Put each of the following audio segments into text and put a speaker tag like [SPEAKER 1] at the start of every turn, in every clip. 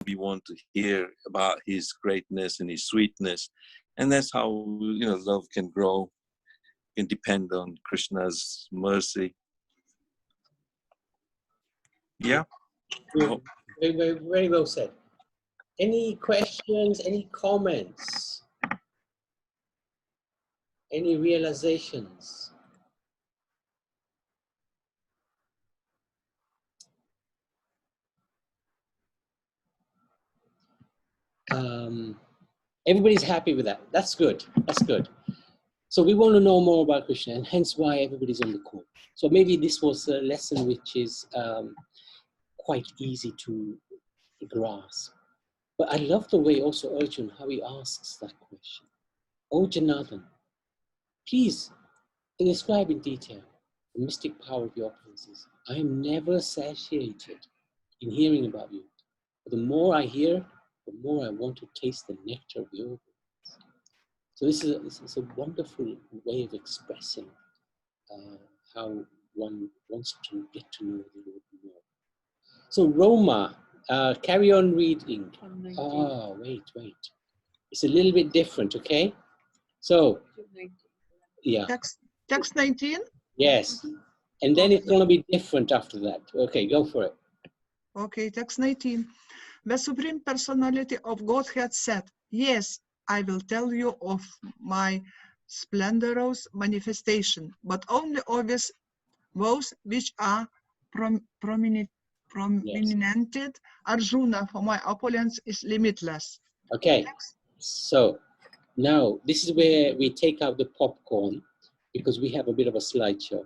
[SPEAKER 1] we want to hear about his greatness and his sweetness. And that's how, you know, love can grow, can depend on Krishna's mercy. Yeah.
[SPEAKER 2] Good. Very, very, very well said. Any questions, any comments, any realizations? Everybody's happy with that. That's good. That's good. So we want to know more about Krishna, and hence why everybody's on the call. So maybe this was a lesson which is quite easy to grasp. But I love the way also Arjun, how he asks that question. Oh, Janardhan, please describe in detail the mystic power of your opulences. I am never satiated in hearing about you. But the more I hear, the more I want to taste the nectar of your opulences. So this is a wonderful way of expressing how one wants to get to know the Lord more. So Roma, carry on reading. Oh, wait. It's a little bit different, okay? So, yeah.
[SPEAKER 3] Text 19?
[SPEAKER 2] Yes. And then it's going to be different after that. Okay, go for it.
[SPEAKER 3] Okay, text 19. The Supreme Personality of Godhead said, yes, I will tell you of my splendorous manifestation, but only of those which are prominent. Arjuna, for my opulence is limitless.
[SPEAKER 2] Okay, so now this is where we take out the popcorn because we have a bit of a slideshow.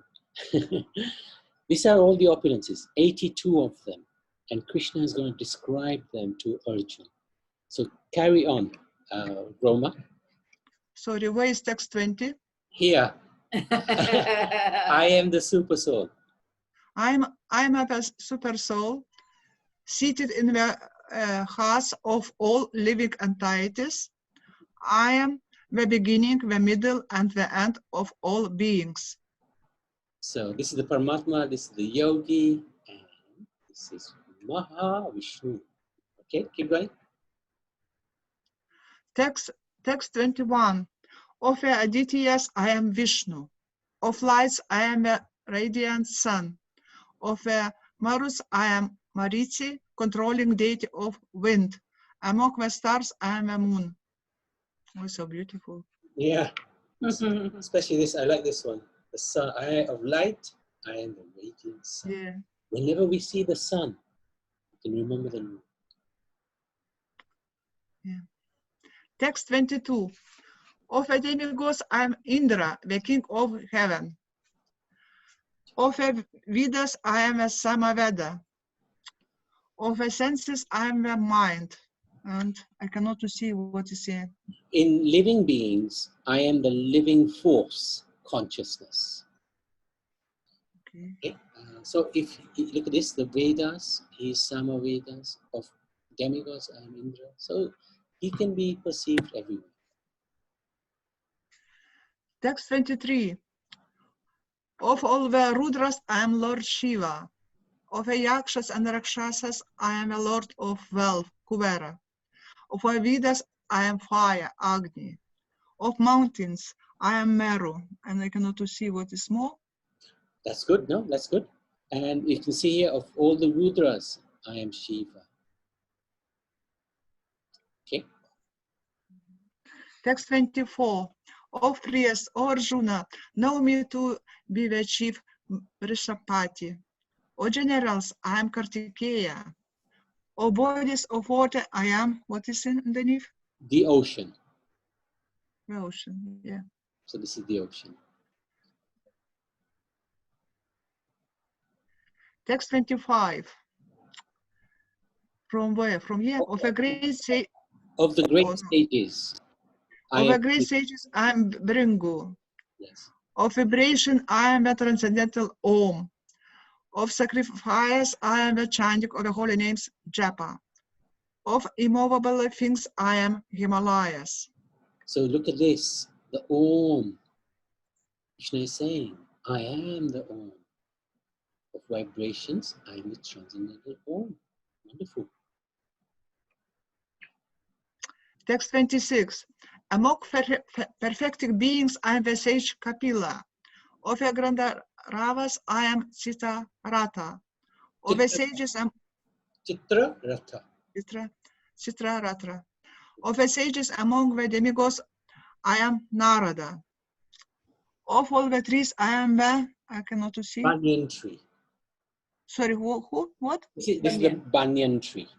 [SPEAKER 2] These are all the opulences, 82 of them, and Krishna is going to describe them to Arjuna. So carry on, Roma.
[SPEAKER 3] Sorry, where is text 20?
[SPEAKER 2] Here. I am the super soul.
[SPEAKER 3] I'm a super soul seated in the hearts of all living entities. I am the beginning, the middle, and the end of all beings.
[SPEAKER 2] So this is the Paramatma, this is the Yogi, and this is Mahavishnu. Okay, keep going.
[SPEAKER 3] Text 21. Of the Adityas, I am Vishnu. Of lights, I am a radiant sun. Of the Marus, I am Mariti, controlling deity of wind. Among the stars, I am a moon. Oh, so beautiful.
[SPEAKER 2] Yeah, especially this, I like this one. The sun, I of light, I am the radiant sun.
[SPEAKER 3] Yeah.
[SPEAKER 2] Whenever we see the sun, we can remember the moon.
[SPEAKER 3] Yeah. Text 22. Of the demigods, I am Indra, the king of heaven. Of the Vedas, I am a Samaveda. Of the senses, I am the mind. And I cannot see what is here.
[SPEAKER 2] In living beings, I am the living force, consciousness. Okay. So if you look at this, the Vedas, he is Samavedas. Of demigods, I am Indra. So he can be perceived everywhere.
[SPEAKER 3] Text 23. Of all the Rudras, I am Lord Shiva. Of the Yakshas and Rakshasas, I am a Lord of Wealth, Kuvera. Of the Vedas, I am fire, Agni. Of mountains, I am Meru. And I cannot see what is more.
[SPEAKER 2] That's good, no? That's good. And you can see here, of all the Rudras, I am Shiva. Okay.
[SPEAKER 3] Text 24. O priest, O Arjuna, know me to be the chief Vrishapati. O generals, I am Kartikeya. O bodies of water, I am, what is underneath?
[SPEAKER 2] The ocean.
[SPEAKER 3] The ocean, yeah.
[SPEAKER 2] So this is the ocean.
[SPEAKER 3] Text 25. From where? From here?
[SPEAKER 2] Okay.
[SPEAKER 3] Of the great sages.
[SPEAKER 2] Of the great sages.
[SPEAKER 3] Of the great sages, I am Bringu.
[SPEAKER 2] Yes.
[SPEAKER 3] Of vibration, I am the transcendental Om. Of sacrifice, I am the chanting of the holy names Japa. Of immovable things, I am Himalayas.
[SPEAKER 2] So look at this, the Om. Krishna is saying, I am the Om. Of vibrations, I am the transcendental Om. Wonderful.
[SPEAKER 3] Text 26. Among perfected beings, I am the sage Kapila. Of the Gandharvas, I am Sita Rata. Of the sages,
[SPEAKER 2] Chitra Ratha.
[SPEAKER 3] Chitra Ratra. Of the sages among the demigods, I am Narada. Of all the trees, I am the, I cannot see.
[SPEAKER 2] Banyan tree.
[SPEAKER 3] Sorry, who, what?
[SPEAKER 2] This is the banyan tree.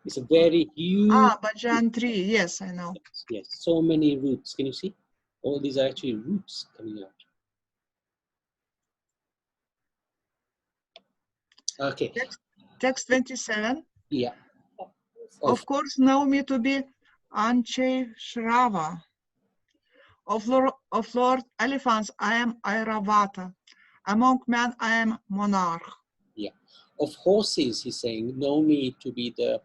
[SPEAKER 2] It's a very huge.
[SPEAKER 3] Ah, Bajan tree. Yes, I know.
[SPEAKER 2] Yes, so many roots. Can you see? All these are actually roots coming out. Okay.
[SPEAKER 3] Text 27.
[SPEAKER 2] Yeah.
[SPEAKER 3] Of course, know me to be Anche Shrava. Of Lord Elephants, I am Airavata. Among men, I am Monarch.
[SPEAKER 2] Yeah. Of horses, he's saying, know me to be the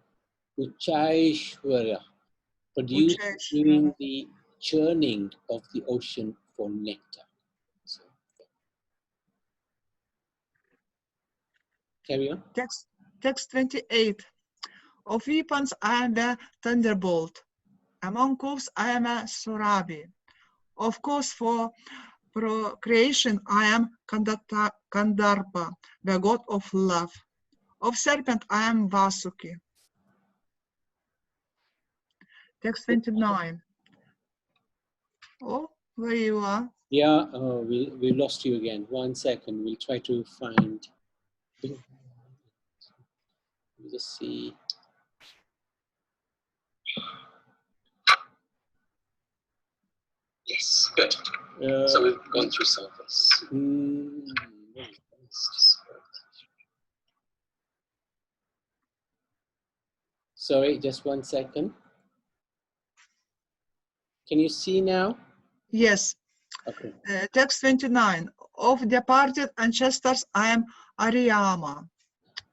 [SPEAKER 2] Uchaishwara, produced during the churning of the ocean for nectar. So, carry on.
[SPEAKER 3] Text 28. Of weapons, I am the thunderbolt. Among wolves, I am a Surabi. Of course, for procreation, I am Kandarpa, the god of love. Of serpent, I am Vasuki. Text 29. Oh, where you are?
[SPEAKER 2] Yeah, we lost you again. 1 second. We'll try to find. Let me just see. Yes, good. So we've gone through some of this. Sorry, just 1 second. Can you see now?
[SPEAKER 3] Yes.
[SPEAKER 2] Okay.
[SPEAKER 3] Text 29. Of departed ancestors, I am Ariyama.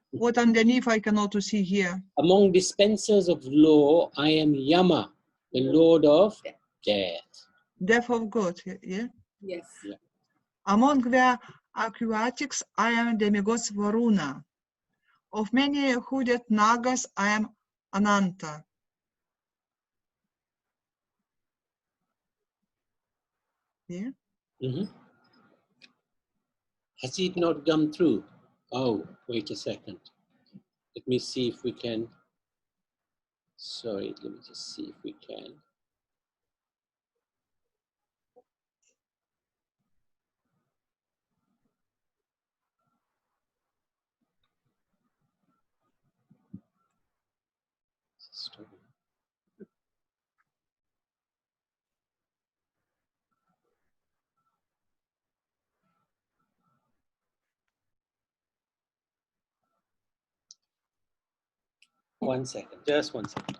[SPEAKER 3] What underneath I cannot see here.
[SPEAKER 2] Among dispensers of law, I am Yama, the Lord of Death.
[SPEAKER 3] Death of God, yeah?
[SPEAKER 4] Yes.
[SPEAKER 2] Yeah.
[SPEAKER 3] Among the aquatics, I am demigods Varuna. Of many hooded Nagas, I am Ananta. Yeah?
[SPEAKER 2] Mm-hmm. Has it not come through? Oh, wait a second. Let me see if we can. Sorry, let me just see if we can. Stop. One second, just 1 second.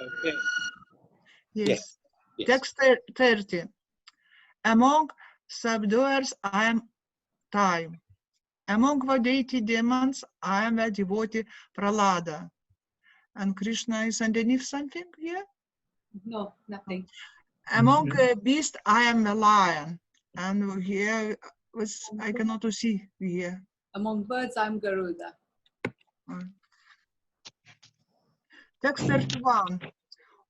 [SPEAKER 2] Okay.
[SPEAKER 3] Yes.
[SPEAKER 2] Yes.
[SPEAKER 3] Text 30. Among subduers, I am time. Among the deity demons, I am a devotee Pralada. And Krishna is underneath something here?
[SPEAKER 4] No, nothing.
[SPEAKER 3] Among beasts, I am a lion. And here was I cannot see here.
[SPEAKER 4] Among birds, I'm Garuda.
[SPEAKER 3] Text 31.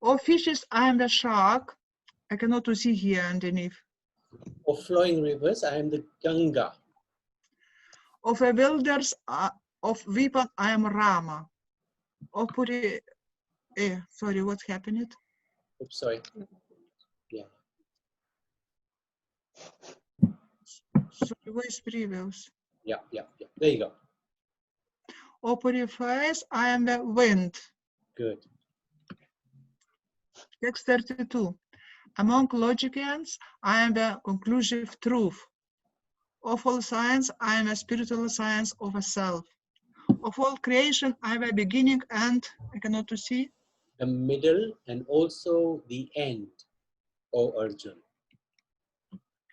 [SPEAKER 3] Of fishes, I am the shark. I cannot see here underneath.
[SPEAKER 2] Of flowing rivers, I am the Ganga.
[SPEAKER 3] Of the builders, of weapon, I am Rama. Of Puri, sorry, what happened?
[SPEAKER 2] Oops, sorry. Yeah.
[SPEAKER 3] Sorry, where's previous?
[SPEAKER 2] Yeah. There you go.
[SPEAKER 3] Of purifiers, I am the wind.
[SPEAKER 2] Good.
[SPEAKER 3] Text 32. Among logicians, I am the conclusive truth. Of all science, I am a spiritual science of a self. Of all creation, I am a beginning and I cannot see.
[SPEAKER 2] The middle and also the end, O Arjun.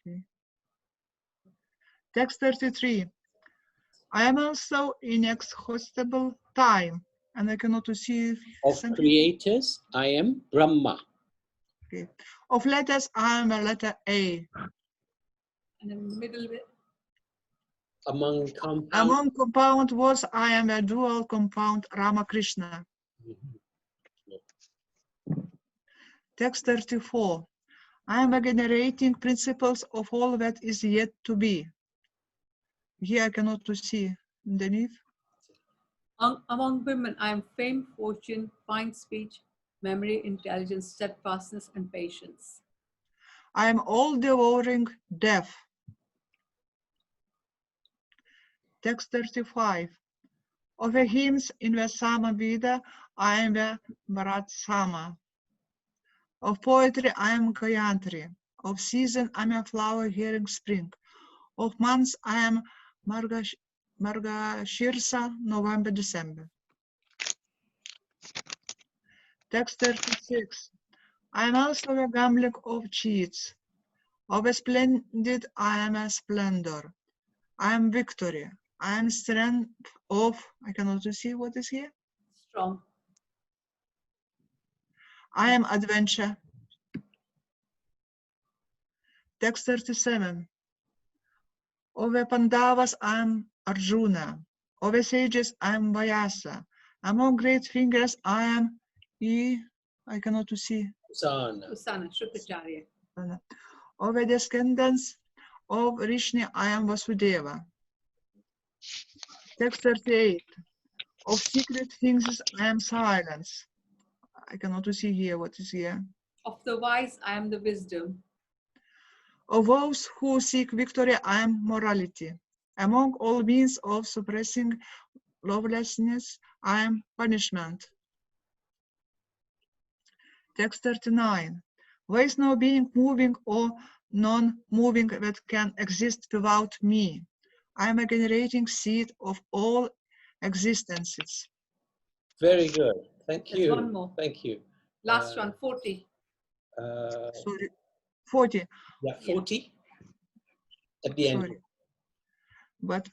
[SPEAKER 3] Okay. Text 33. I am also inexhaustible time, and I cannot see
[SPEAKER 2] Of
[SPEAKER 3] something.
[SPEAKER 2] creators, I am Brahma.
[SPEAKER 3] Okay. Of letters, I am a letter A.
[SPEAKER 4] And in the middle bit,
[SPEAKER 2] Among compound.
[SPEAKER 3] Among compound words, I am a dual compound Ramakrishna. Text 34. I am a generating principles of all that is yet to be. Here I cannot to see underneath.
[SPEAKER 4] among women, I am fame, fortune, fine speech, memory, intelligence, steadfastness, and patience.
[SPEAKER 3] I am all devouring death. Text 35. Of the hymns in the Sama Veda, I am the Bharat Sama. Of poetry, I am Gayatri. Of season, I am a flower hearing spring. Of months, I am Margashirsa, November, December. Text 36. I am also the gambling of cheats. Of a splendid, I am a splendor. I am victory. I am strength of, I cannot see what is here.
[SPEAKER 4] Strong.
[SPEAKER 3] I am adventure. Text 37. Of the Pandavas, I am Arjuna. Of the sages, I am Vyasa. Among great fingers, I am I cannot see.
[SPEAKER 2] Usana.
[SPEAKER 4] Usana, Shukracharya.
[SPEAKER 3] Of the descendants of Rishni, I am Vasudeva. Text 38. Of secret things, I am silence. I cannot see here what is here.
[SPEAKER 4] Of the wise, I am the wisdom.
[SPEAKER 3] Of those who seek victory, I am morality. Among all means of suppressing lawlessness, I am punishment. Text 39. There is no being moving or non-moving that can exist without me. I am a generating seed of all existences.
[SPEAKER 2] Very good. Thank
[SPEAKER 4] There's
[SPEAKER 2] you.
[SPEAKER 4] one more.
[SPEAKER 2] Thank you.
[SPEAKER 4] Last one, 40.
[SPEAKER 3] Sorry, 40.
[SPEAKER 2] Yeah, 40 at the end.
[SPEAKER 3] Sorry. But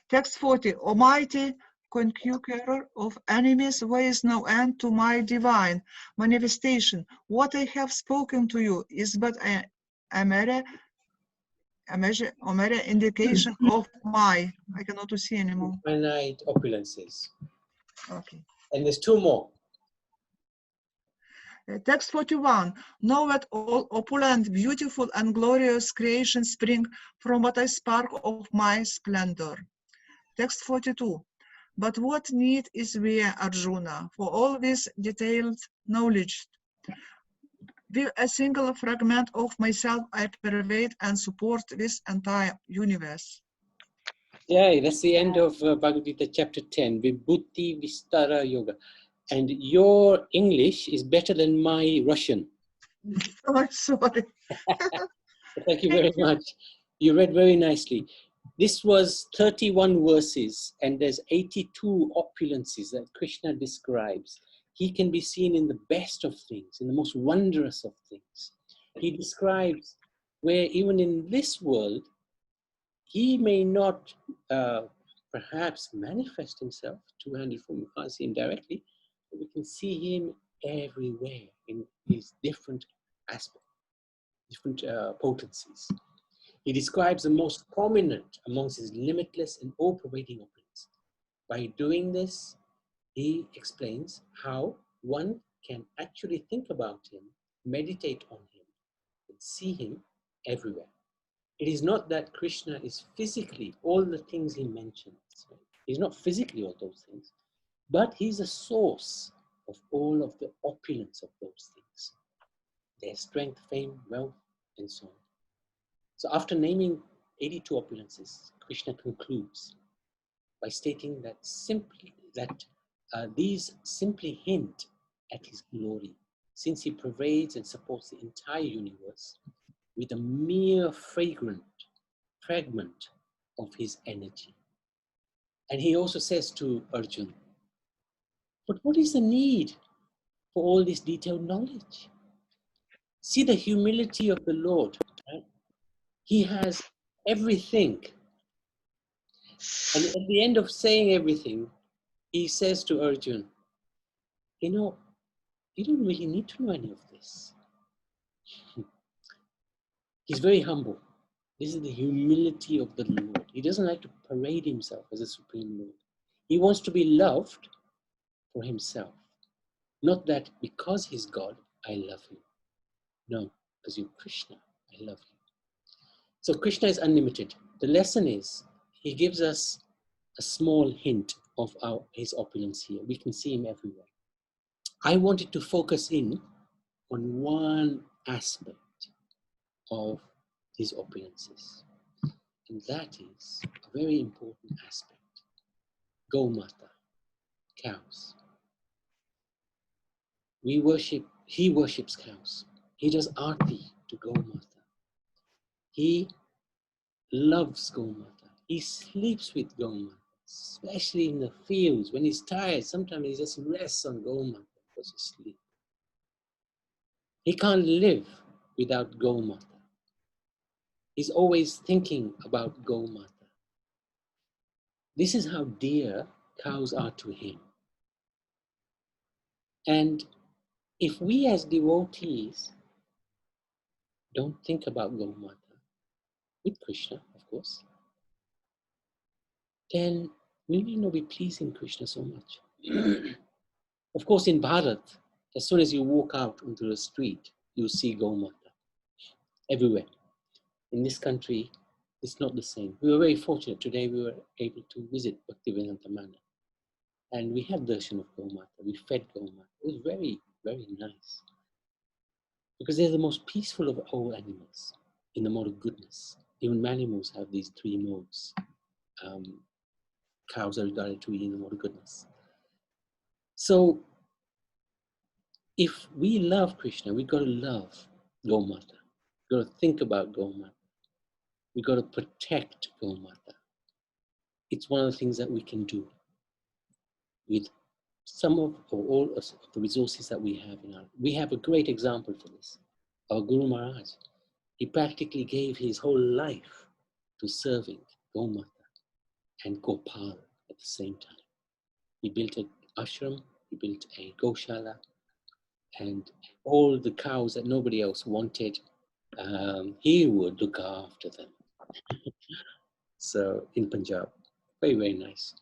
[SPEAKER 3] text 40. Almighty conqueror of enemies, there is no end to my divine manifestation. What I have spoken to you is but a mere indication of my, I cannot see anymore.
[SPEAKER 2] Finite opulences.
[SPEAKER 3] Okay.
[SPEAKER 2] And there's two more.
[SPEAKER 3] Text 41. Know that all opulent, beautiful, and glorious creations spring from what I spark of my splendor. Text 42. But what need is there, Arjuna, for all this detailed knowledge? With a single fragment of myself, I pervade and support this entire universe.
[SPEAKER 2] Yeah, that's the end of Bhagavad Gita chapter 10, Vibhuti Vistara Yoga. And your English is better than my Russian.
[SPEAKER 3] Oh, sorry.
[SPEAKER 2] Thank you very much. You read very nicely. This was 31 verses, and there's 82 opulences that Krishna describes. He can be seen in the best of things, in the most wondrous of things. He describes where even in this world, he may not perhaps manifest himself two-handed form. We can't see him directly, but we can see him everywhere in his different aspects, different potencies. He describes the most prominent amongst his limitless and all-pervading opulence. By doing this, he explains how one can actually think about him, meditate on him, and see him everywhere. It is not that Krishna is physically all the things he mentions. He's not physically all those things, but he's a source of all of the opulence of those things. Their strength, fame, wealth, and so on. So after naming 82 opulences, Krishna concludes by stating that these simply hint at his glory, since he pervades and supports the entire universe with a mere fragment of his energy. And he also says to Arjuna, but what is the need for all this detailed knowledge? See the humility of the Lord. Right? He has everything. And at the end of saying everything, he says to Arjun, you know, you don't really need to know any of this. He's very humble. This is the humility of the Lord. He doesn't like to parade himself as a supreme Lord. He wants to be loved for himself. Not that because he's God, I love him. No, because you're Krishna, I love you. So Krishna is unlimited. The lesson is, he gives us a small hint of his opulence here. We can see him everywhere. I wanted to focus in on one aspect of his opulences. And that is a very important aspect. Gomata, cows. He worships cows. He does arti to Gomata. He loves Gomata. He sleeps with Gomata, especially in the fields. When he's tired, sometimes he just rests on Gomata because he's asleep. He can't live without Gomata. He's always thinking about Gomata. This is how dear cows are to him. And if we as devotees don't think about Gomata, with Krishna, of course, then we may not be pleasing Krishna so much. Of course, in Bharat, as soon as you walk out onto the street, you see Gomata everywhere. In this country, it's not the same. We were very fortunate. Today we were able to visit Bhaktivedanta Manor. And we had darshan of Gomata. We fed Gomata. It was very, very nice. Because they're the most peaceful of all animals in the mode of goodness. Even animals have these three modes. Cows are regarded to be in the mode of goodness. So, if we love Krishna, we've got to love Gomata. We've got to think about Gomata. We've got to protect Gomata. It's one of the things that we can do with some of or all of the resources that we have in our. We have a great example for this. Our Guru Maharaj, he practically gave his whole life to serving Gomata and Gopal at the same time. He built an ashram, he built a Goshala, and all the cows that nobody else wanted, he would look after them. So in Punjab, very, very nice.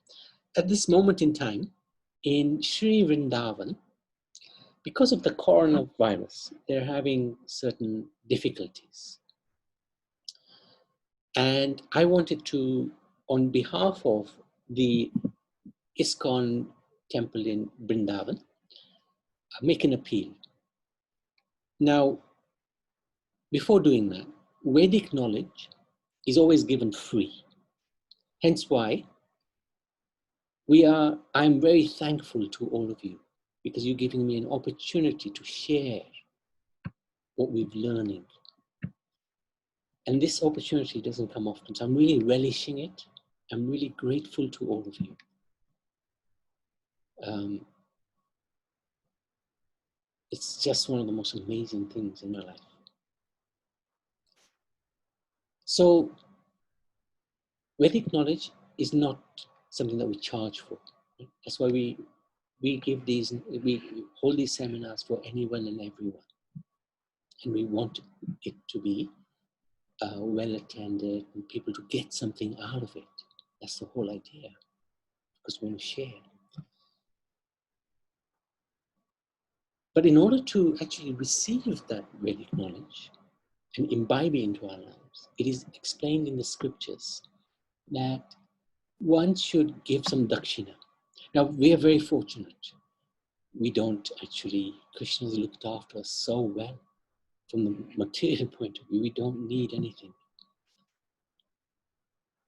[SPEAKER 2] At this moment in time, in Sri Vrindavan, because of the coronavirus, they're having certain difficulties. And I wanted to, on behalf of the ISKCON temple in Vrindavan, make an appeal. Now, before doing that, Vedic knowledge is always given free. Hence why I'm very thankful to all of you, because you're giving me an opportunity to share what we've learning. And this opportunity doesn't come often, so I'm really relishing it. I'm really grateful to all of you. It's just one of the most amazing things in my life. So, Vedic knowledge is not something that we charge for. That's why we hold these seminars for anyone and everyone. And we want it to be well attended and people to get something out of it. That's the whole idea, because we want to share. But in order to actually receive that Vedic knowledge and imbibe it into our lives, it is explained in the scriptures that one should give some dakshina. Now, we are very fortunate. We don't actually, Krishna has looked after us so well. From the material point of view, we don't need anything.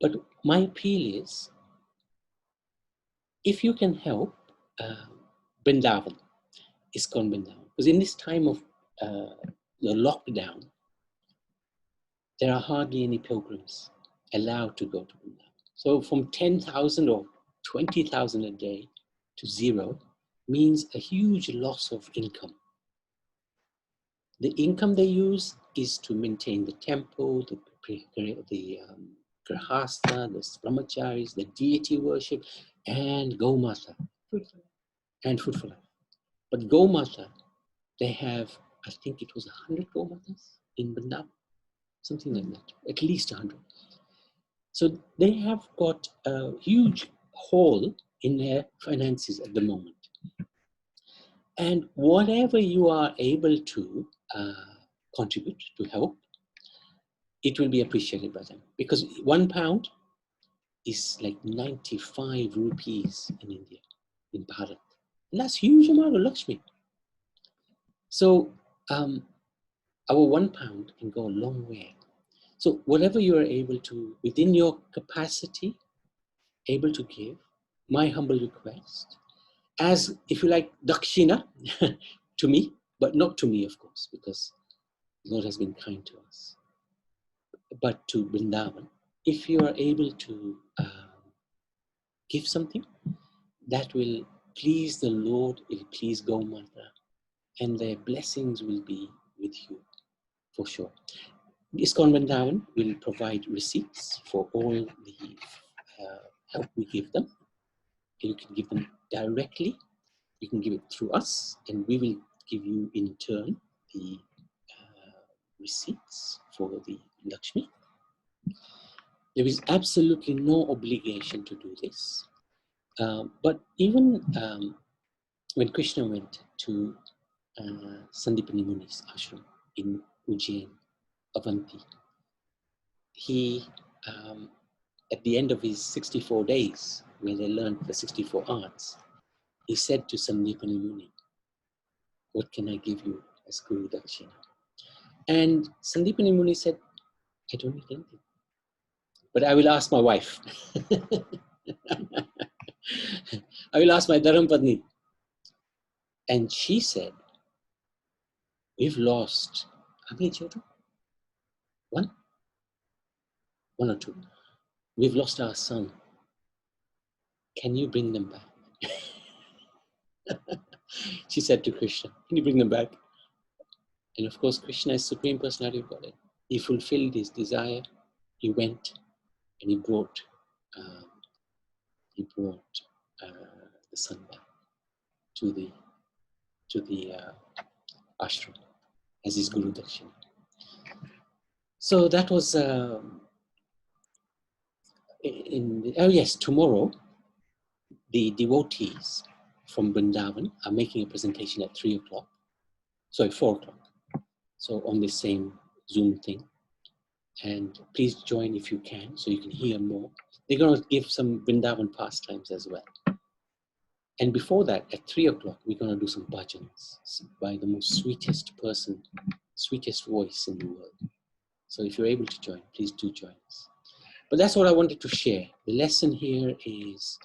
[SPEAKER 2] But my appeal is, if you can help Vrindavan, ISKCON Vrindavan, because in this time of the lockdown, there are hardly any pilgrims allowed to go to Vrindavan. So from 10,000 or 20,000 a day to zero means a huge loss of income. The income they use is to maintain the temple, to Grahastha, the brahmacharis, the deity worship, and Gomata, and food for life. But Gomata, they have, I think it was 100 Gomatas in Vrindavan, something like that, at least 100. So they have got a huge hole in their finances at the moment. And whatever you are able to contribute to help, it will be appreciated by them. Because £1 is like 95 rupees in India, in Bharat. And that's a huge amount of Lakshmi. So our £1 can go a long way. So whatever you are able to, within your capacity, able to give, my humble request, as, if you like, dakshina to me, but not to me, of course, because God has been kind to us, but to Vrindavan, if you are able to give something, that will please the Lord, it will please Gomata, and their blessings will be with you, for sure. ISKCON Vrindavan will provide receipts for all the help we give them. You can give them directly, you can give it through us, and we will give you in turn the receipts for the Lakshmi. There is absolutely no obligation to do this. But even when Krishna went to Sandipani Muni's ashram in Ujjain, Avanti, he, at the end of his 64 days, where they learned the 64 arts, he said to Sandipani Muni, "What can I give you as Guru Dakshina?" And Sandipani Muni said, "I don't need anything, but I will ask my wife." I will ask my Dharampadni. And she said, "We've lost, how many children? One or two. We've lost our son. Can you bring them back?" She said to Krishna, "Can you bring them back?" And of course, Krishna is Supreme Personality of Godhead. He fulfilled his desire. He went and he brought the son back to the ashram as his Guru Dakshina. So that was tomorrow the devotees from Vrindavan are making a presentation at 4 o'clock. So on the same Zoom thing. And please join if you can, so you can hear more. They're going to give some Vrindavan pastimes as well. And before that, at 3 o'clock, we're going to do some bhajans by the most sweetest person, sweetest voice in the world. So if you're able to join, please do join us. But that's what I wanted to share. The lesson here is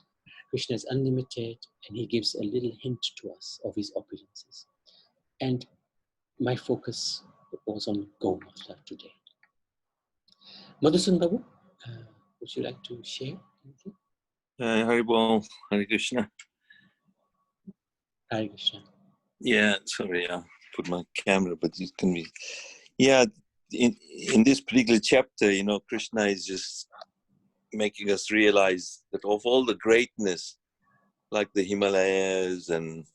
[SPEAKER 2] Krishna is unlimited, and he gives a little hint to us of his opulences. And my focus was on Gomata today. Madhusun Babu, would you like to share anything?
[SPEAKER 1] Haribol, Hare Krishna.
[SPEAKER 2] Hare Krishna.
[SPEAKER 1] Yeah, sorry, I put my camera, but it can be. Yeah, in this particular chapter, Krishna is just making us realize that of all the greatness, like the Himalayas and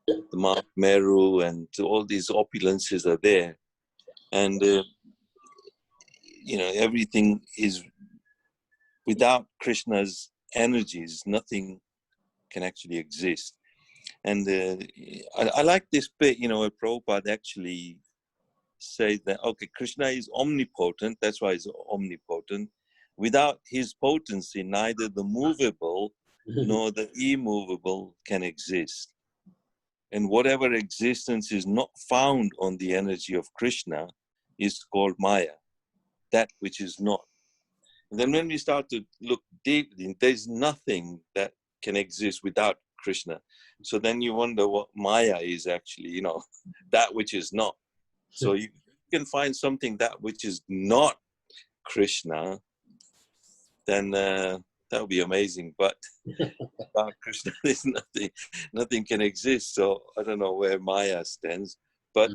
[SPEAKER 1] the Mount Meru and all these opulences are there. And, everything is, without Krishna's energies, nothing can actually exist. And I like this bit, where Prabhupada actually says that, okay, Krishna is omnipotent, that's why he's omnipotent. Without his potency, neither the movable nor the immovable can exist. And whatever existence is not found on the energy of Krishna is called Maya, that which is not. And then when we start to look deeply, there's nothing that can exist without Krishna. So then you wonder what Maya is actually, that which is not. So you can find something that which is not Krishna, then that would be amazing. But without Krishna, there's nothing can exist. So I don't know where Maya stands. But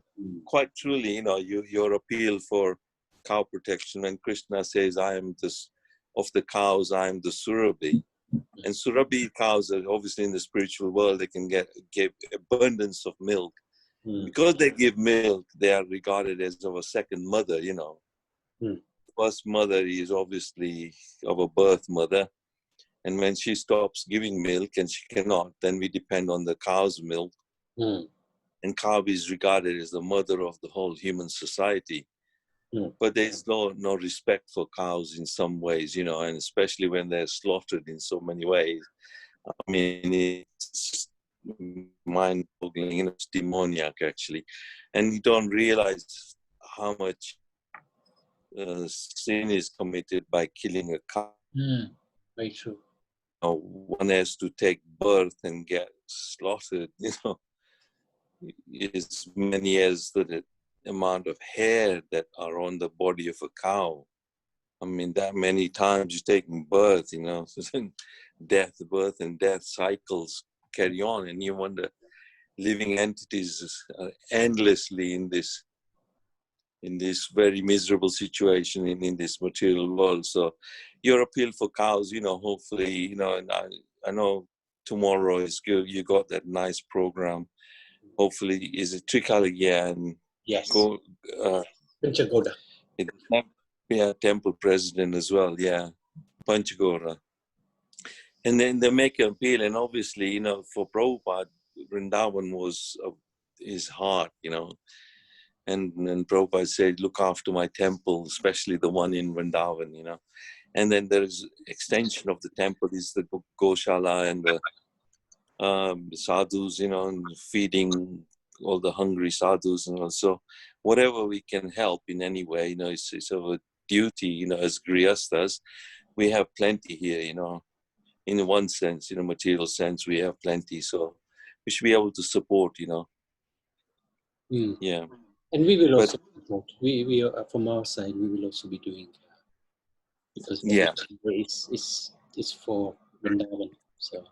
[SPEAKER 1] quite truly, your appeal for cow protection, when Krishna says, I am this, of the cows, I am the Surabhi. And Surabhi cows are obviously in the spiritual world, they can give abundance of milk. Because they give milk, they are regarded as our second mother, you know. First mother is obviously our birth mother. And when she stops giving milk, and she cannot, then we depend on the cow's milk. And cow is regarded as the mother of the whole human society. But there's no respect for cows in some ways, you know, and especially when they're slaughtered in so many ways. I mean, it's mind-boggling, you know, it's demoniac actually. And you don't realize how much sin is committed by killing a cow.
[SPEAKER 2] Very true.
[SPEAKER 1] One has to take birth and get slaughtered, you know, as many as the amount of hair that are on the body of a cow. I mean, that many times you're taking birth, you know, birth and death cycles carry on, and you wonder, living entities endlessly in this very miserable situation in this material world. So your appeal for cows, you know, hopefully, you know, and I know tomorrow is good. You got that nice program. Hopefully, is it Trikaligya and
[SPEAKER 2] Yes. Panchagoda.
[SPEAKER 1] Yeah, temple president as well. Yeah, Panchagora. And then they make an appeal, and obviously, you know, for Prabhupada, Vrindavan was his heart, you know. And Prabhupada said, look after my temple, especially the one in Vrindavan, you know. And then there is extension of the temple is the Goshala and the sadhus, you know, and feeding all the hungry sadhus. And also whatever we can help in any way, you know, it's our duty, you know, as grihasthas. We have plenty here, you know, in one sense, in a material sense, we have plenty. So we should be able to support, you know. Yeah.
[SPEAKER 2] And we will also support. We from our side, we will also be doing because it's for Vrindavan. So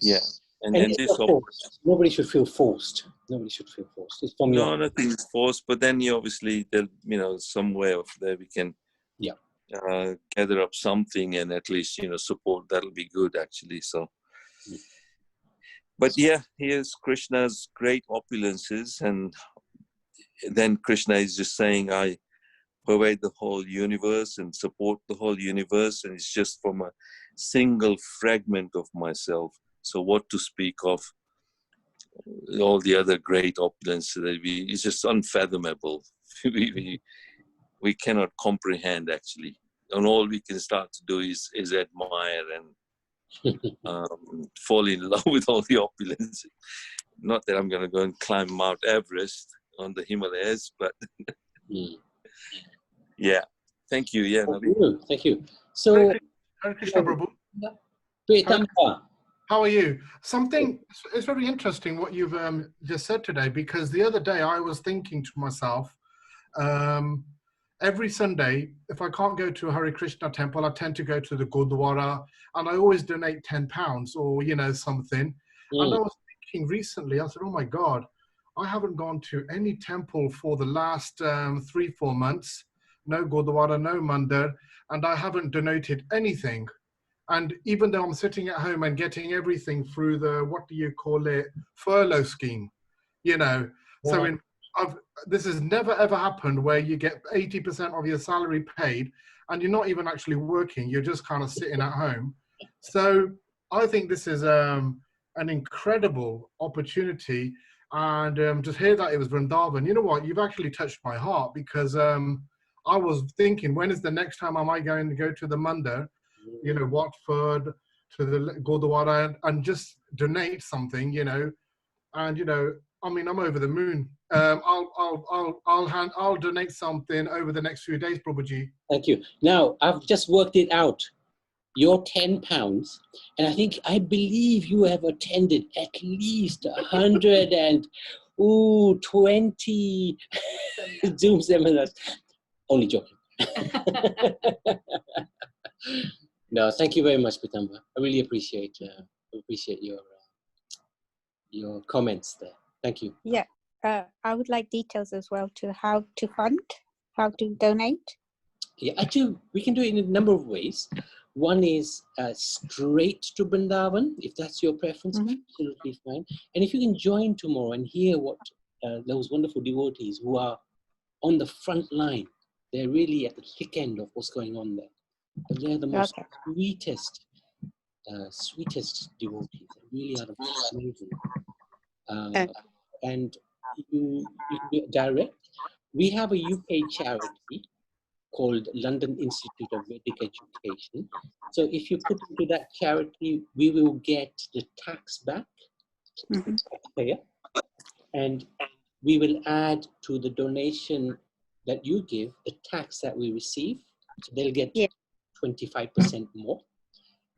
[SPEAKER 1] yeah, and
[SPEAKER 2] then
[SPEAKER 1] then
[SPEAKER 2] it's
[SPEAKER 1] this
[SPEAKER 2] not forced. Nobody should feel forced. Nobody should feel forced. It's from your
[SPEAKER 1] nothing is forced. But then you obviously, you know, somewhere there we can gather up something and at least, you know, support. That'll be good actually. So. But yeah, here's Krishna's great opulences, and then Krishna is just saying, I pervade the whole universe and support the whole universe, and it's just from a single fragment of myself. So what to speak of all the other great opulences that it's just unfathomable. we cannot comprehend actually. And all we can start to do is admire and fall in love with all the opulence. Not that I'm going to go and climb Mount Everest on the Himalayas, but yeah. Thank you. Yeah, Nabi.
[SPEAKER 2] Thank you. So,
[SPEAKER 5] Hare Krishna, Prabhu. How are you? Something, it's very interesting what you've just said today, because the other day I was thinking to myself, every Sunday, if I can't go to a Hare Krishna temple, I tend to go to the Gurdwara, and I always donate £10 or, you know, something. And I was thinking recently, I said, oh my God, I haven't gone to any temple for the last 3-4 months, no Gurdwara, no Mandir, and I haven't donated anything. And even though I'm sitting at home and getting everything through the, what do you call it, furlough scheme, you know, so this has never ever happened where you get 80% of your salary paid and you're not even actually working, you're just kind of sitting at home. So I think this is an incredible opportunity. And to hear that it was Vrindavan, you know what, you've actually touched my heart, because I was thinking, when is the next time am I going to go to the Mandir, you know, Watford, to the Gurdwara, and just donate something, you know. And you know, I mean, I'm over the moon. I'll donate something over the next few days, Prabhuji.
[SPEAKER 2] Thank you. Now I've just worked it out. Your £10, and I believe you have attended at least 120 Zoom seminars. Only joking. No, thank you very much, Pitamba. I really appreciate your comments there. Thank you.
[SPEAKER 6] Yeah, I would like details as well to how to fund how to donate?
[SPEAKER 2] Yeah, actually, we can do it in a number of ways. One is straight to Vrindavan, if that's your preference, absolutely fine. And if you can join tomorrow and hear what those wonderful devotees who are on the front line, they're really at the thick end of what's going on there. And they're the most sweetest devotees. They really are the most amazing. And you can do it direct. We have a UK charity called London Institute of Vedic Education. So if you put into that charity, we will get the tax back, and we will add to the donation that you give the tax that we receive. So they'll get 25% more.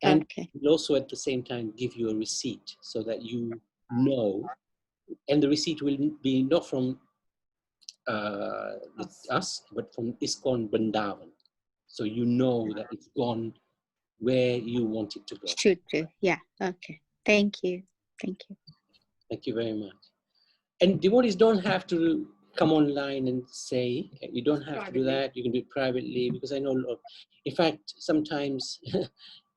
[SPEAKER 2] And we'll also at the same time give you a receipt so that you know, and the receipt will be not from us, but from ISKCON Vrindavan. So you know that it's gone where you want it to go.
[SPEAKER 6] Should do, yeah. Okay. Thank you. Thank you.
[SPEAKER 2] Thank you very much. And devotees don't have to come online and say, you don't have to do that. You can do it privately, because I know, in fact, sometimes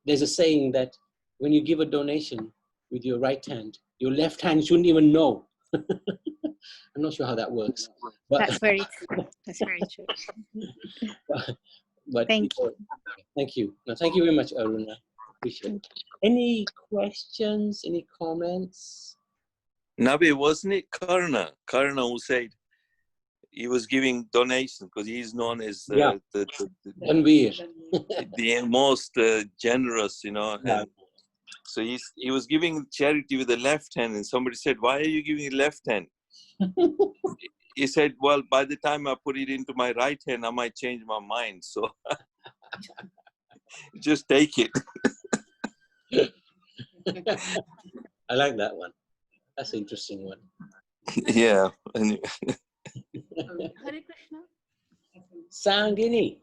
[SPEAKER 2] there's a saying that when you give a donation with your right hand, your left hand shouldn't even know. I'm not sure how that works. But
[SPEAKER 6] that's very true. That's very true.
[SPEAKER 2] but
[SPEAKER 6] thank you.
[SPEAKER 2] Thank you. No, thank you very much, Aruna. Appreciate it. Any questions? Any comments?
[SPEAKER 1] Nabi, wasn't it Karna? Karna who said he was giving donations because he's known as the most generous, you know.
[SPEAKER 2] Yeah.
[SPEAKER 1] And so he was giving charity with the left hand, and somebody said, "Why are you giving the left hand?" He said, "Well, by the time I put it into my right hand, I might change my mind. So just take it."
[SPEAKER 2] I like that one. That's an interesting one.
[SPEAKER 1] Yeah.
[SPEAKER 7] Hare Krishna.
[SPEAKER 2] Sangini.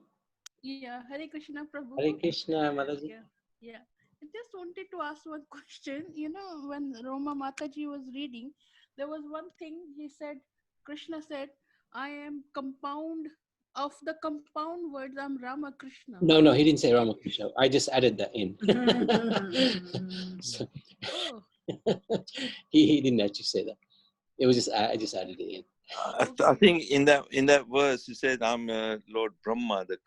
[SPEAKER 7] Yeah, Hare Krishna, Prabhu.
[SPEAKER 2] Hare Krishna, Mataji.
[SPEAKER 7] Yeah. I just wanted to ask one question. You know, when Roma Mataji was reading, there was one thing he said, Krishna said, I am compound of the compound words, I'm Ramakrishna.
[SPEAKER 2] No, he didn't say Ramakrishna. I just added that in. So, he didn't actually say that. It was just, I just added it in.
[SPEAKER 1] I think in that verse he said, "I'm Lord Brahma, the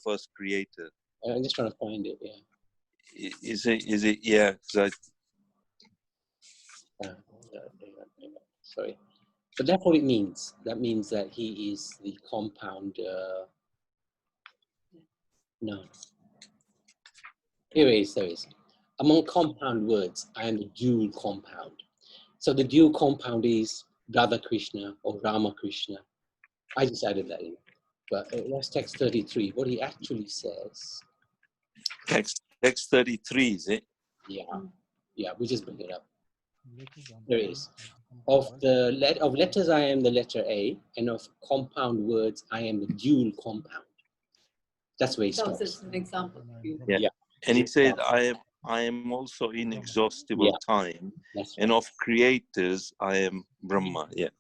[SPEAKER 1] first creator."
[SPEAKER 2] I'm just trying to find it. Yeah.
[SPEAKER 1] Is it? Yeah.
[SPEAKER 2] Sorry, but that's what it means. That means that he is the compound. No. There is. Among compound words, I am the dual compound. So the dual compound is Radha Krishna or Rama Krishna. I just added that in. But that's text 33. What he actually says.
[SPEAKER 1] Text 33, is it?
[SPEAKER 2] Yeah. We just bring it up. There is. Of letters, I am the letter A, and of compound words, I am the dual compound. That's where he stops.
[SPEAKER 4] That's an example.
[SPEAKER 1] Yeah. And he said, I am also inexhaustible time, and of creators, I am Brahma. Yeah.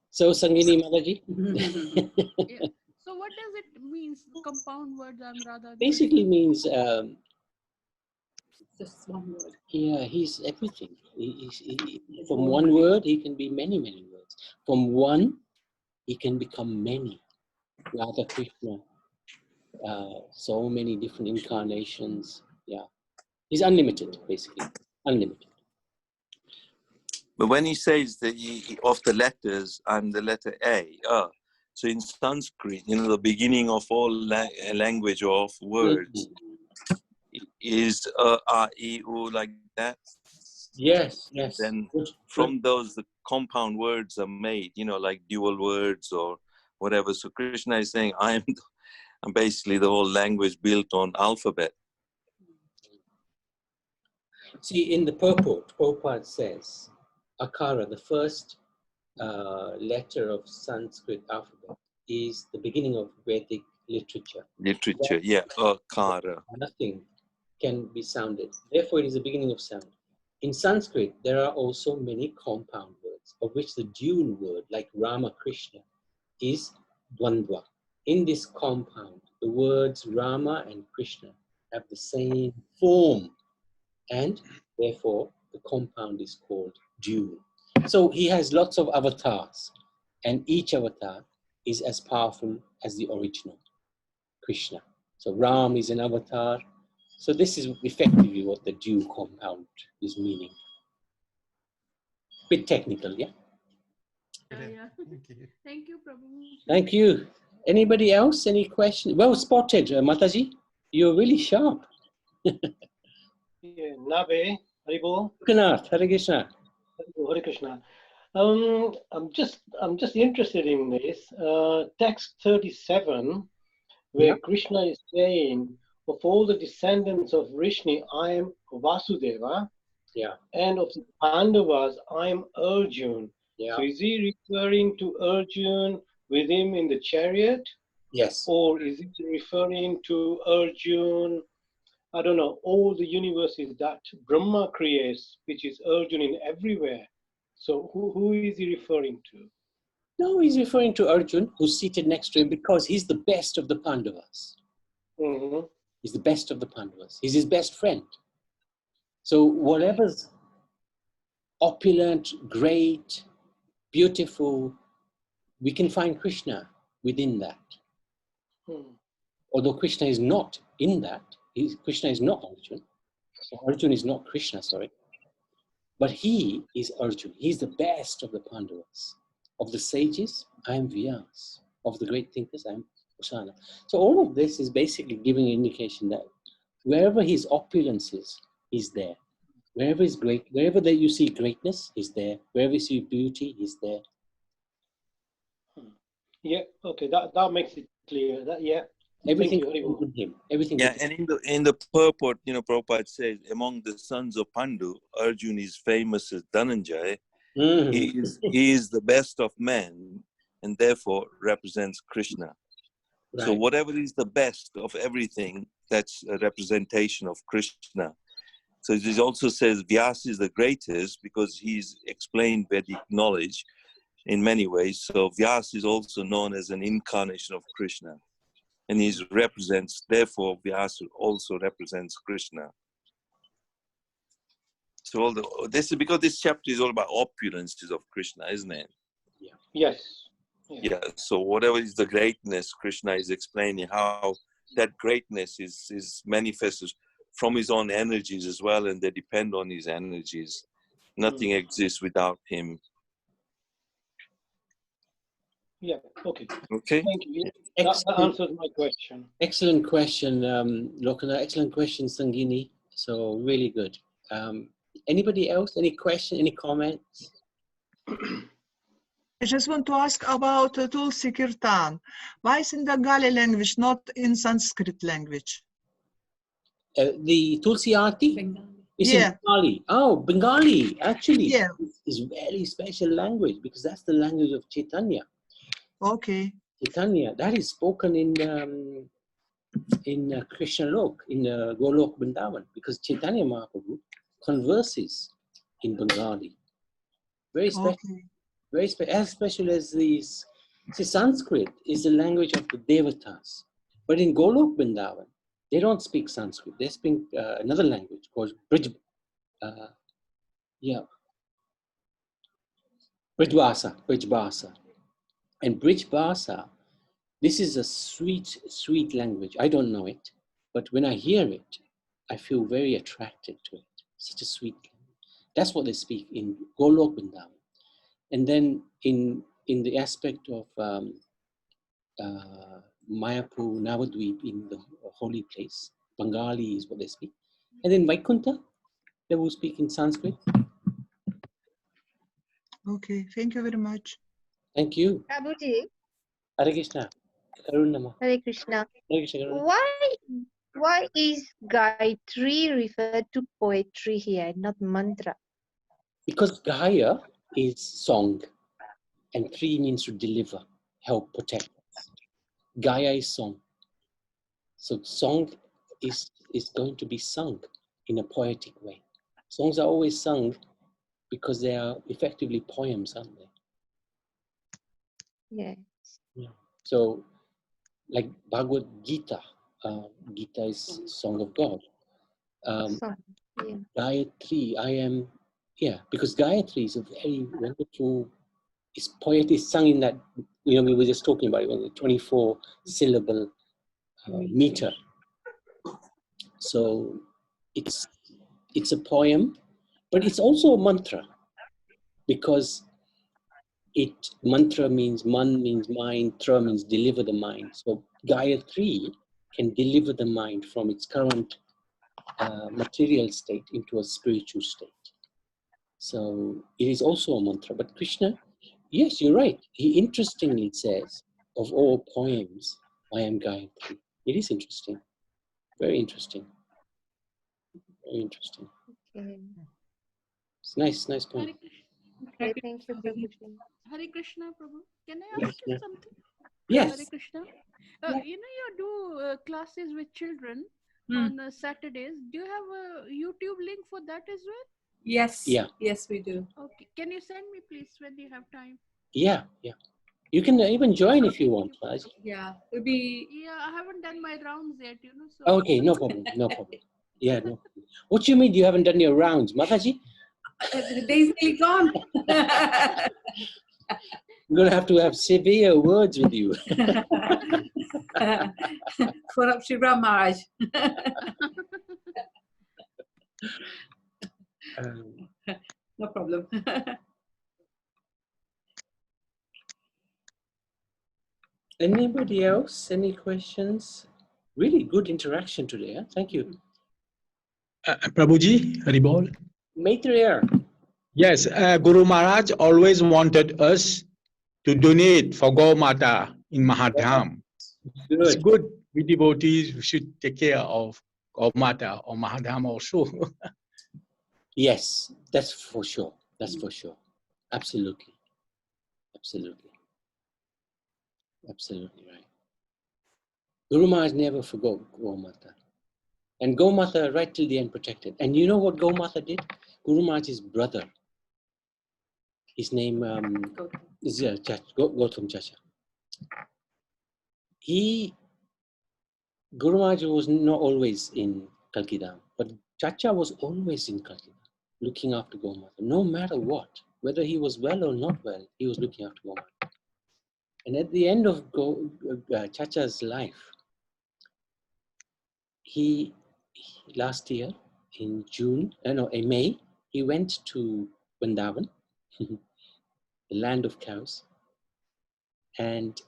[SPEAKER 2] So, Sangini Mataji?
[SPEAKER 7] So what does it mean, compound words, I'm rather?
[SPEAKER 2] Basically means,
[SPEAKER 4] just one word.
[SPEAKER 2] Yeah, he's everything. From one word, he can be many, many words. From one, he can become many. Radha Krishna, so many different incarnations. Yeah. He's unlimited, basically. Unlimited.
[SPEAKER 1] But when he says that of the letters, I'm the letter A. So in Sanskrit, the beginning of all language or of words is A, I, U, like that.
[SPEAKER 2] Yes.
[SPEAKER 1] Then from those, the compound words are made, like dual words or whatever. So Krishna is saying, I'm basically the whole language built on alphabet.
[SPEAKER 2] See, in the purport, Prabhupada says, Akara, the first letter of Sanskrit alphabet, is the beginning of Vedic literature.
[SPEAKER 1] Akara.
[SPEAKER 2] Nothing can be sounded. Therefore, it is the beginning of sound. In Sanskrit, there are also many compound words, of which the dual word, like Rama Krishna, is Dvandva. in this compound, the words Rama and Krishna have the same form, and therefore the compound is called dew. So he has lots of avatars, and each avatar is as powerful as the original, Krishna. So Ram is an avatar. So this is effectively what the dew compound is meaning. Bit technical, yeah?
[SPEAKER 7] Yeah. Thank you, Prabhu.
[SPEAKER 2] Thank you. Anybody else? Any questions? Well spotted, Mataji. You're really sharp.
[SPEAKER 8] Yeah, Nabe, Haribo,
[SPEAKER 2] Lokanath, Hare Krishna.
[SPEAKER 8] Hare Krishna. I'm just interested in this. Text 37, where
[SPEAKER 2] Yeah.
[SPEAKER 8] Krishna is saying, of all the descendants of Vrishni, I am Vasudeva,
[SPEAKER 2] Yeah.
[SPEAKER 8] and of the Pandavas, I am Arjun.
[SPEAKER 2] Yeah.
[SPEAKER 8] So is he referring to Arjun with him in the chariot,
[SPEAKER 2] Yes.
[SPEAKER 8] or is he referring to Arjun, I don't know, all the universes that Brahma creates, which is Arjun in everywhere? So who is he referring to?
[SPEAKER 2] No, he's referring to Arjun, who's seated next to him because he's the best of the Pandavas.
[SPEAKER 8] Mm-hmm.
[SPEAKER 2] He's the best of the Pandavas. He's his best friend. So whatever's opulent, great, beautiful, we can find Krishna within that.
[SPEAKER 8] Hmm.
[SPEAKER 2] Although Krishna is not in that, Krishna is not Arjun. So Arjun is not Krishna, sorry. But he is Arjun. He's the best of the Pandavas. Of the sages, I am Vyas. Of the great thinkers, I am Usana. So all of this is basically giving an indication that wherever his opulence is, he's there. Wherever is great, wherever that you see greatness, he's there. Wherever you see beauty, he's there.
[SPEAKER 8] Yeah, okay, that makes it clear. That, yeah.
[SPEAKER 2] Everything
[SPEAKER 8] Thank you,
[SPEAKER 2] with him. Everything.
[SPEAKER 1] Yeah,
[SPEAKER 2] with him.
[SPEAKER 1] and in the purport, Prabhupada says, among the sons of Pandu, Arjun is famous as Dhananjay.
[SPEAKER 2] Mhm.
[SPEAKER 1] He is the best of men, and therefore represents Krishna.
[SPEAKER 2] Right.
[SPEAKER 1] So whatever is the best of everything, that's a representation of Krishna. So it also says Vyasa is the greatest because he's explained Vedic knowledge in many ways. So Vyasa is also known as an incarnation of Krishna. And he represents, therefore Vyasa also represents Krishna. So this is because this chapter is all about opulences of Krishna, isn't it?
[SPEAKER 2] Yeah.
[SPEAKER 8] Yes.
[SPEAKER 1] Yeah. So whatever is the greatness, Krishna is explaining how that greatness is manifested from his own energies as well, and they depend on his energies. Nothing exists without him.
[SPEAKER 8] Yeah, okay.
[SPEAKER 1] Okay.
[SPEAKER 8] Thank you. That answers my question.
[SPEAKER 2] Excellent question, Lokana. Excellent question, Sangini. So really good. Anybody else? Any question? Any comments?
[SPEAKER 3] I just want to ask about Tulsi Kirtan. Why is in Bengali language, not in Sanskrit language?
[SPEAKER 2] The Tulsi Aarti?
[SPEAKER 4] Bengali.
[SPEAKER 2] It's
[SPEAKER 3] Yeah.
[SPEAKER 2] in Bengali. Oh, Bengali, actually.
[SPEAKER 3] Yeah.
[SPEAKER 2] Is very special language because that's the language of Chaitanya.
[SPEAKER 3] Okay.
[SPEAKER 2] Chaitanya, that is spoken in Krishna Lok, in Golok Vrindavan, because Chaitanya Mahaprabhu converses in Bengali. Very special.
[SPEAKER 3] Okay.
[SPEAKER 2] Very as special as these. See, Sanskrit is the language of the Devatas. But in Golok Vrindavan, they don't speak Sanskrit. They speak another language called Brijbhasa. And Brijbhasa, this is a sweet, sweet language. I don't know it, but when I hear it, I feel very attracted to it. Such a sweet language. That's what they speak in Golok Vrindavan. And then in the aspect of Mayapur, Navadvip, in the holy place, Bengali is what they speak. And then Vaikunta, they will speak in Sanskrit.
[SPEAKER 3] Okay. Thank you very much.
[SPEAKER 2] Thank you.
[SPEAKER 6] Prabhuji,
[SPEAKER 2] Hare Krishna. Karunama.
[SPEAKER 6] Hare Krishna.
[SPEAKER 2] Hare Krishna. Karuna.
[SPEAKER 6] Why is Gayatri referred to poetry here, not mantra?
[SPEAKER 2] Because Gaya is song, and Tri means to deliver, help, protect. Gaya is song. So song is going to be sung in a poetic way. Songs are always sung because they are effectively poems, aren't they?
[SPEAKER 6] Yes.
[SPEAKER 2] Yeah. So like Bhagavad Gita. Gita is Song of God. Gayatri, because Gayatri is a very wonderful, it's poet, is sung in that, we were just talking about it, the 24 syllable meter. So it's a poem, but it's also a mantra, because mantra means man means mind, tra means deliver the mind. So Gayatri can deliver the mind from its current material state into a spiritual state. So it is also a mantra. But Krishna, yes, you're right. He interestingly says, of all poems, I am Gayatri. It is interesting. Very interesting. Very interesting.
[SPEAKER 6] Okay.
[SPEAKER 2] It's nice point.
[SPEAKER 6] Okay, thank you, Prabhuji.
[SPEAKER 7] Hare Krishna, Prabhu. Can I ask you something?
[SPEAKER 2] Yes.
[SPEAKER 7] Hare Krishna. You do classes with children on Saturdays. Do you have a YouTube link for that as well?
[SPEAKER 4] Yes.
[SPEAKER 2] Yeah.
[SPEAKER 4] Yes, we do.
[SPEAKER 7] Okay. Can you send me, please, when you have time?
[SPEAKER 2] Yeah. You can even join if you want.
[SPEAKER 4] Yeah, it'll be.
[SPEAKER 7] Yeah, I haven't done my rounds yet, So.
[SPEAKER 2] Okay, no problem. Yeah, no problem. What do you mean you haven't done your rounds, Mataji?
[SPEAKER 4] The day's nearly gone.
[SPEAKER 2] I'm going to have severe words with you.
[SPEAKER 4] For up Shri Ram Maharaj. No problem.
[SPEAKER 2] Anybody else? Any questions? Really good interaction today. Huh? Thank you.
[SPEAKER 9] Prabhuji, Haribol.
[SPEAKER 2] Maitreya.
[SPEAKER 9] Yes, Guru Maharaj always wanted us to donate for Gau Mata in Mahadham.
[SPEAKER 2] Good.
[SPEAKER 9] It's good. We devotees we should take care of Gau Mata or Mahadham also.
[SPEAKER 2] Yes, that's for sure. That's for sure. Absolutely. Absolutely right. Guru Maharaj never forgot Gau Mata. And Gau Mata right till the end protected. And you know what Gau Mata did? Guru Maharaj's brother, his name is Gautam Chacha. Guru Maharaj was not always in Kalkidam, but Chacha was always in Kalkidam, looking after Gau Mata, no matter what. Whether he was well or not well, he was looking after Gau Mata. And at the end of Chacha's life, he last year in May, he went to Vrindavan, the land of cows, and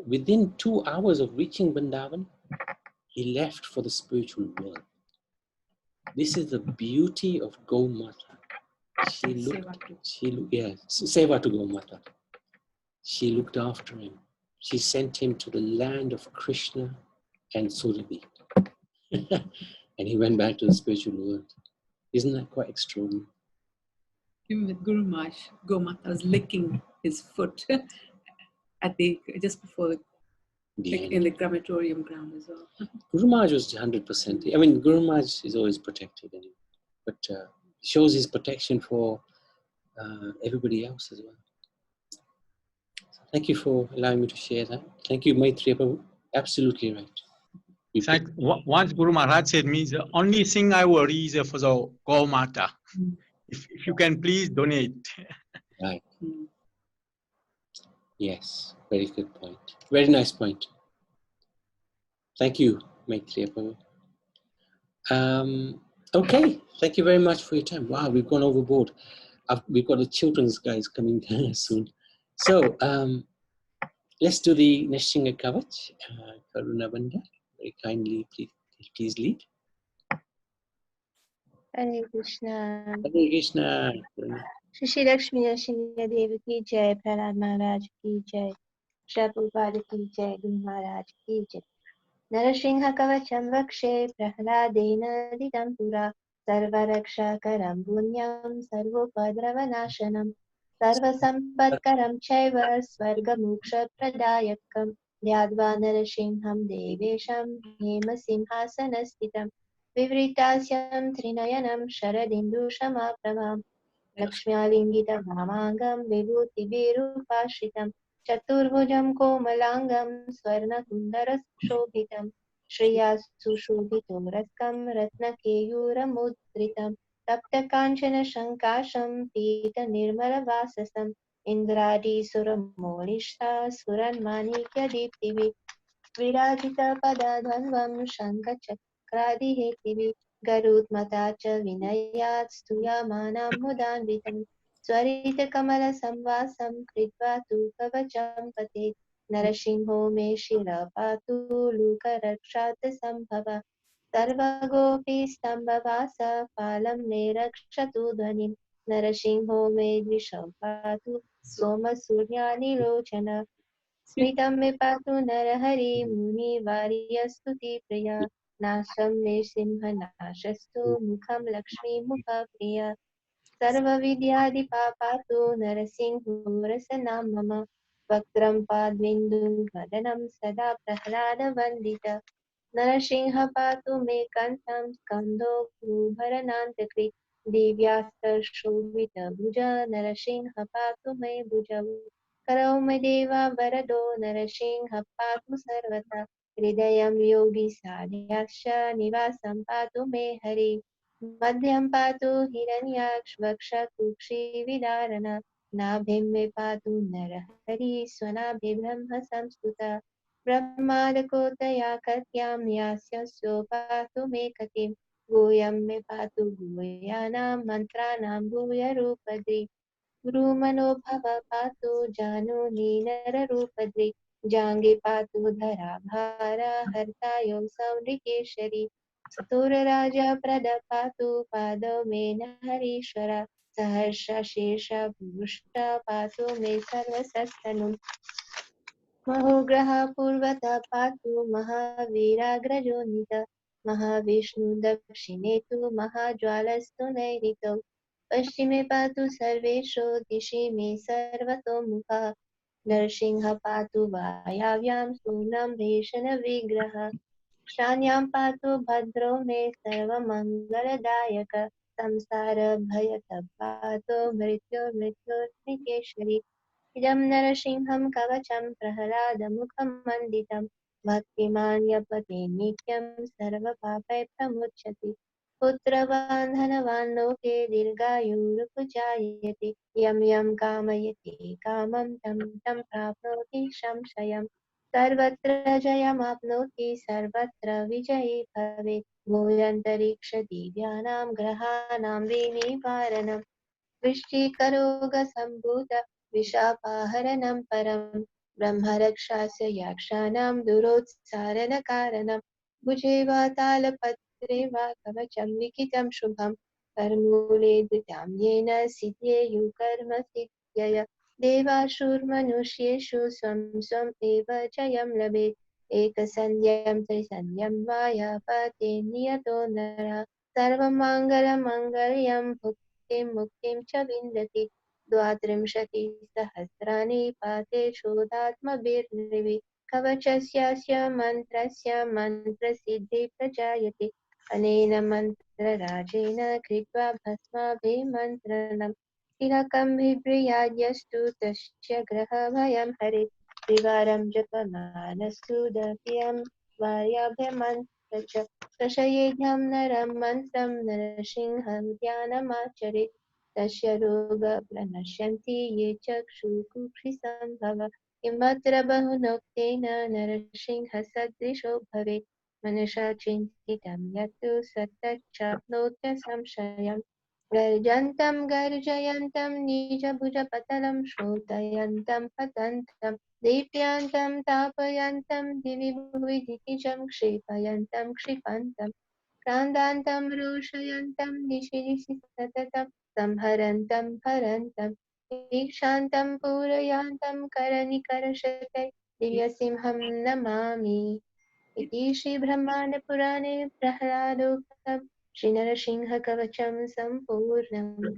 [SPEAKER 2] within 2 hours of reaching Vrindavan, he left for the spiritual world. This is the beauty of Gau Mata. Seva to Gau Mata. She looked after him. She sent him to the land of Krishna and Surabhi. And he went back to the spiritual world. Isn't that quite extraordinary?
[SPEAKER 4] Even with Guru Maharaj, Gau Mata was licking his foot at just before in the crematorium ground as well.
[SPEAKER 2] Guru Maharaj was 100%. I mean, Guru Maharaj is always protected anyway, but shows his protection for everybody else as well. So thank you for allowing me to share that. Thank you, Maitreya Prabhu. Absolutely right.
[SPEAKER 9] Once Guru Maharaj said me, the only thing I worry is for the Gau Mata. If you can please donate.
[SPEAKER 2] Right. Yes, very good point. Very nice point. Thank you, Maitreya Prabhu. Okay, thank you very much for your time. Wow, we've gone overboard. We've got the children's guys coming soon. So let's do the Nishinga Kavach. Karuna Banda, very kindly, please lead.
[SPEAKER 6] Hare Krishna.
[SPEAKER 2] Hare Krishna.
[SPEAKER 6] Shri Lakshmi Narasimha Devi ki jai, Prahlad Maharaj ki jai, Prabhupada ki jai, Guru Maharaj ki jai. Narasingha Kavacham Vakshe Prahladena Didam Pura Sarva Rakshakaram Punyam Sarvopadravanashanam Sarva Sampatkaram Chaiva Svarga Moksha Pradayakam Yadva Narasimham Devesham Hema Simhasanastitam Vivritasyam Trinayanam Sharadindu Shamaprabham Lakshmya Lingita Bhamangam Vibhuti Virupashitam चतुर्भुजं कोमलाङ्गं स्वर्णकुन्दरशोभितं श्रिया सुशोभितो रस्कं रत्नकेयूरमुद्रितं तप्तकाञ्चनशङ्काशं पीतनिर्मलवाससम् इन्द्रादिसुरमौलिष्ठा सुरन्माणिक्यदीप्तिभिः विराजितपदाध्वं शङ्खचक्रादिहेतिभिः गरुत्मता च विनयात् स्तूयमानां मुदान्वितं स्वरितकमलसंवासं कृत्वा तु कवचं पतेत् नरसिंहो मे शिरः पातु लूकरक्षात् सम्भव सर्वगोपी स्तम्भवास पालं मे रक्षतु ध्वनिं नरसिंहो मे द्विषं पातु सोमसूर्यानिलोचन स्मितं मे पातु नरहरि मुनिवार्यस्तुतिप्रिया नाशं मे सिंहनाशस्तु मुखं लक्ष्मीमुखप्रिया सर्वविद्यादिपापातु नरसिंहो रसनां मम वक्त्रं पाद्बिन्दुं वदनं सदा प्रह्लादवन्दित नरसिंह पातु मे कण्ठं स्कन्धो भूभरणान्तकृत् दिव्यास्त्रशोभितभुज नरसिंह पातु मे भुजौ करौ मे देवा वरदो नरसिंह पातु सर्वथा हृदयं योगी साध्याश्च निवासं पातु मे हरि मध्यं पातु हिरण्याक्ष वक्षकुक्षिविदारण नाभिं मे पातु नरहरि स्वनाभि ब्रह्म संस्तुता ब्रह्मादकोटया कट्यां न्यास्य पातु मे कटिं गुह्यं मे पातु गुह्यानां मन्त्राणां गुह्यरूपद्रि गुरुमनोभव पातु जानुनी नररूपद्रि जाङ्गे पातु धराभारा हर्तायो सौनृकेशरी स्तुरराजा प्रदपातु पादौ मे नहरीश्वर सहर्ष शीर्ष भूष्टा पातु मे सर्वसस्तनुम् महोग्रह पूर्वतः पातु महावीराग्रजोनित महाविष्णु दक्षिणे तु महाज्वालस्तु नैऋतौ पश्चिमे पातु सर्वेषु दिशि मे सर्वतोमुखः नरसिंह पातु वायव्यां सूर्णं शान्यां पातु भद्रो मे सर्वमङ्गलदायक संसारभयतः पातु मृत्युर्निकेशरी इदं नरसिंहं कवचं प्रह्लादमुखमण्डितं भक्तिमान् यपते नित्यं सर्वपापैः प्रमुच्यते पुत्रवान् धनवान् लोके दीर्घायुरुपजायते यं यं कामयते कामं तं तं प्राप्नोति संशयम् सर्वत्र जयमाप्नोति सर्वत्र विजयी भवेत् भूयन्तरिक्षदिव्यानां ग्रहाणां विनिवारणम् वृश्चिकरोगसम्भूत विशापाहरणं परं ब्रह्मरक्षास्य यक्षाणां दुरोत्सारणकारणं भुजे वा तालपत्रे वा कवचं लिखितं शुभं कर्मूले धृतं येन सिद्ध्येयुः कर्मसिद्ध्यय देवासुर्मनुष्येषु स्वं स्वम् एव जयं लभेत् एकसन्ध्यं त्रिसन्ध्यं वा यापते नियतो नरः सर्वमङ्गलमङ्गल्यं मुक्तिं च विन्दति द्वात्रिंशतिसहस्राणि पाते शोधात्मभिर्नृभिः कवचस्यास्य मन्त्रस्य मन्त्रसिद्धि प्रजायते अनेन मन्त्रराजेन कृत्वा भस्माभिमन्त्रणम् तिलकं बिभ्रयाद्यस्तु तस्य ग्रहभयं हरेत् त्रिवारं जपमानस्तु द्वितीयं वार्याभ्यमन्त्र च दशयेध्यं नरं मन्त्रं नरसिंहं ध्यानमाचरेत् तस्य रोगाः प्रणश्यन्ति ये चक्षुकुक्षिसम्भव किमत्र बहुनोक्तेन नरसिंहः सदृशो भवेत् मनसा चिन्तितं यत्तु सत्तच्चाप्नोत्य संशयम् गर्जन्तं गर्जयन्तं निजभुजपतलं श्रोतयन्तं पतन्तं दीप्यन्तं तापयन्तं दिवि भुवि दितिजं क्षेपयन्तं क्षिपन्तं क्रान्तान्तं रोषयन्तं दिशि दिशि सततं संहरन्तं हरन्तं दीक्षान्तं पूरयान्तं करनिकरशतैः दिव्यसिंहं नमामि इति श्रीब्रह्माण्डपुराणे प्रह्लादोक्तं श्रीनरसिंहकवचं सम्पूर्णम्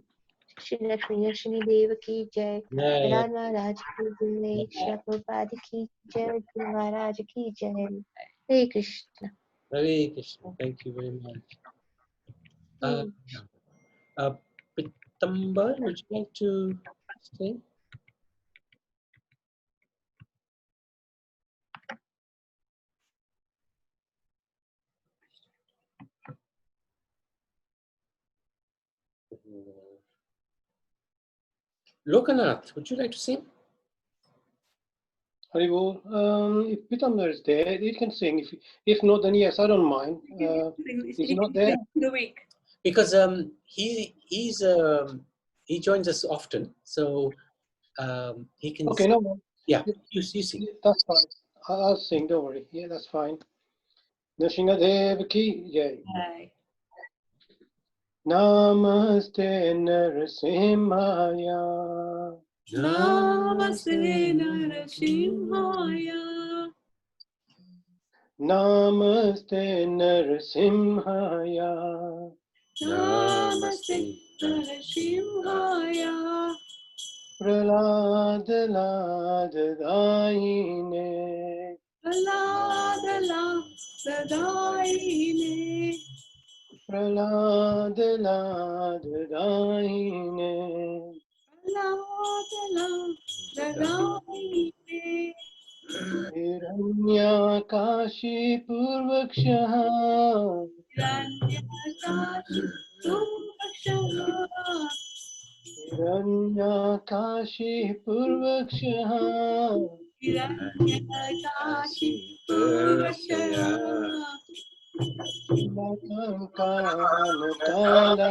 [SPEAKER 6] श्री लक्ष्मी नरसिंह देव की जय प्रहलाद महाराज की जय प्रभुपाद की जय गुरु महाराज की जय हरे Krishna
[SPEAKER 2] Hare Krishna. Thank you very much. Pitambar, would you like to say? Lokanath, would you like to sing?
[SPEAKER 8] Haribol, if Pitambar is there, he can sing. If not, then yes, I don't mind. He's not there.
[SPEAKER 4] The week.
[SPEAKER 2] Because he joins us often, so he can.
[SPEAKER 8] Okay, no more.
[SPEAKER 2] Yeah, you sing.
[SPEAKER 8] That's fine. I'll sing. Don't worry. Yeah, that's fine. Nrsimhadev ki jai.
[SPEAKER 4] Hi.
[SPEAKER 8] Namaste Narasimhaya.
[SPEAKER 4] Namaste Narasimhaya.
[SPEAKER 8] Namaste Narasimhaya.
[SPEAKER 4] Namaste Narasimhaya.
[SPEAKER 8] Pralad Lad Daine.
[SPEAKER 4] Pralad Daine.
[SPEAKER 8] Pralad Lad Daine. Hiranyakashi Purvakshaha. Hiranyakashi Purvakshaha. Makankanatala.